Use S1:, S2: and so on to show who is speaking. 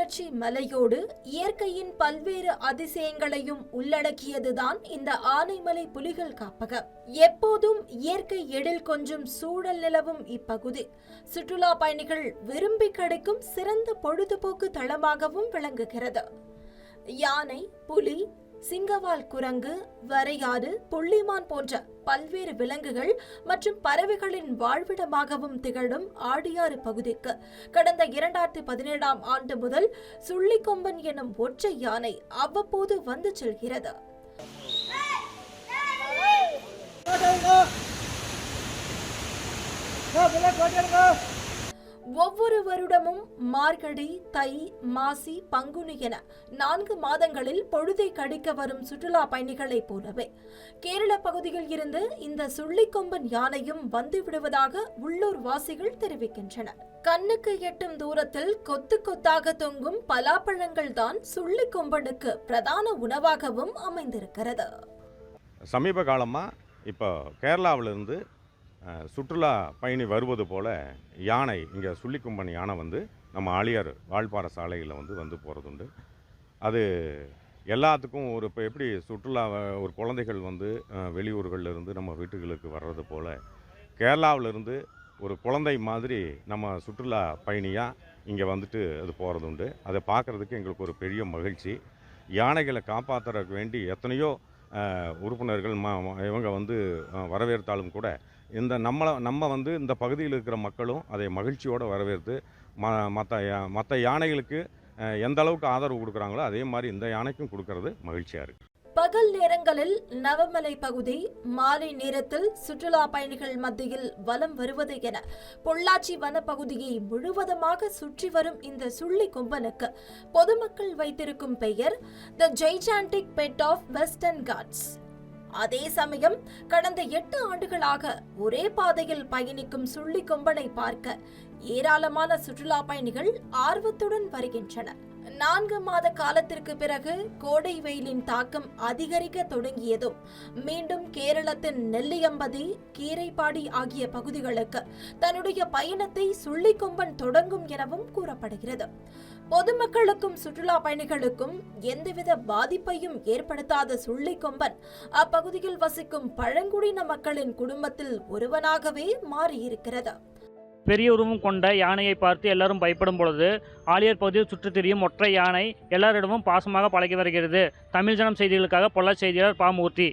S1: தொடர்ச்சி மலையோடு இயற்கையின் பல்வேறு அதிசயங்களையும் உள்ளடக்கியதுதான் இந்த ஆனைமலை புலிகள் காப்பகம். எப்போதும் இயற்கை எழில் கொஞ்சம் சூழல் நிலவும் இப்பகுதி சுற்றுலா பயணிகள் விரும்பி கிடைக்கும் சிறந்த பொழுதுபோக்கு தளமாகவும் விளங்குகிறது. யானை, புலி, சிங்கவால் குரங்கு, வரையாறு, புள்ளிமான் போன்ற பல்வேறு விலங்குகள் மற்றும் பறவைகளின் வாழ்விடமாகவும் திகழும் ஆடியாறு பகுதிக்கு கடந்த 2017ஆம் ஆண்டு முதல் சுள்ளிக்கொம்பன் எனும் ஒற்றை யானை அவ்வப்போது வந்து செல்கிறது. ஒவ்வொரு வருடமும் மார்கழி, தை, மாசி, பங்குனி என 4 மாதங்களில் பொழுதை கழிக்க வரும் சுற்றுலா பயணிகளை போலவே கேரள பகுதியில் இருந்து இந்த சுள்ளிக்கொம்பன் யானையும் வந்து விடுவதாக உள்ளூர் வாசிகள் தெரிவிக்கின்றனர். கண்ணுக்கு எட்டும் தூரத்தில் கொத்து கொத்தாக தொங்கும் பலாப்பழங்கள் தான் சுள்ளிக்கொம்பனுக்கு பிரதான உணவாகவும் அமைந்திருக்கிறது.
S2: சமீப காலமாக இப்போ கேரளாவிலிருந்து சுற்றுலா பயணி வருவது போல் யானை, இங்கே சுள்ளிக்கொம்பன் யானை வந்து நம்ம ஆழியார் வாழ்பாறை சாலையில் வந்து போகிறதுண்டு. அது எல்லாத்துக்கும் இப்போ எப்படி சுற்றுலா ஒரு குழந்தைகள் வந்து வெளியூர்களிலிருந்து நம்ம வீட்டுகளுக்கு வர்றது போல் கேரளாவிலிருந்து ஒரு குழந்தை மாதிரி நம்ம சுற்றுலா பயணியாக இங்கே வந்துட்டு அது போகிறதுண்டு. அதை பார்க்குறதுக்கு எங்களுக்கு ஒரு பெரிய மகிழ்ச்சி. யானைகளை காப்பாற்றுறதுக்கு வேண்டி எத்தனையோ உறுப்பினர்கள் இவங்க வந்து வரவேற்றாலும் கூட நம்ம வந்து இந்த பகுதியில் இருக்கிற மக்களும் அதை மகிழ்ச்சியோடு வரவேற்று மற்ற யானைகளுக்கு எந்த அளவுக்கு ஆதரவு கொடுக்குறாங்களோ அதே மாதிரி இந்த யானைக்கும் கொடுக்கறது மகிழ்ச்சியாக இருக்குது.
S1: பகல் நேரங்களில் நவமலை பகுதி, மாலை நேரத்தில் சுற்றுலா பயணிகள் மத்தியில் வலம் வருவது என பொள்ளாச்சி வனப்பகுதியை முழுவதுமாக சுற்றி வரும் இந்த சுள்ளிக்கொம்பனுக்கு பொதுமக்கள் வைத்திருக்கும் பெயர் the gigantic pet of Western Ghats. அதே சமயம் கடந்த 8 ஆண்டுகளாக ஒரே பாதையில் பயணிக்கும் சுள்ளிக்கொம்பனை பார்க்க ஏராளமான சுற்றுலா பயணிகள் ஆர்வத்துடன் வருகின்றனர். 4 மாத காலத்திற்கு பிறகு கோடை வெயிலின் தாக்கம் அதிகரிக்க தொடங்கியதும் மீண்டும் கேரளத்தின் நெல்லியம்பதி, கீரைப்பாடி ஆகிய பகுதிகளுக்கு தன்னுடைய பயணத்தை சுள்ளிக்கொம்பன் தொடங்கும் எனவும் கூறப்படுகிறது. பொதுமக்களுக்கும் சுற்றுலா பயணிகளுக்கும் எந்தவித பாதிப்பையும் ஏற்படுத்தாத சுள்ளிக்கொம்பன் அப்பகுதியில் வசிக்கும் பழங்குடியின மக்களின் குடும்பத்தில் ஒருவனாகவே மாறியிருக்கிறது.
S3: பெரிய உருவம் கொண்ட யானையை பார்த்து எல்லாரும் பயப்படும் பொழுது ஆழியார் பகுதியில் சுற்றித் திரியும் ஒற்றை யானை எல்லாரிடமும் பாசமாக பழகி வருகிறது. தமிழ் ஜனம் செய்திகளுக்காக பொள்ளாச்சி செய்தியாளர் பாமூர்த்தி.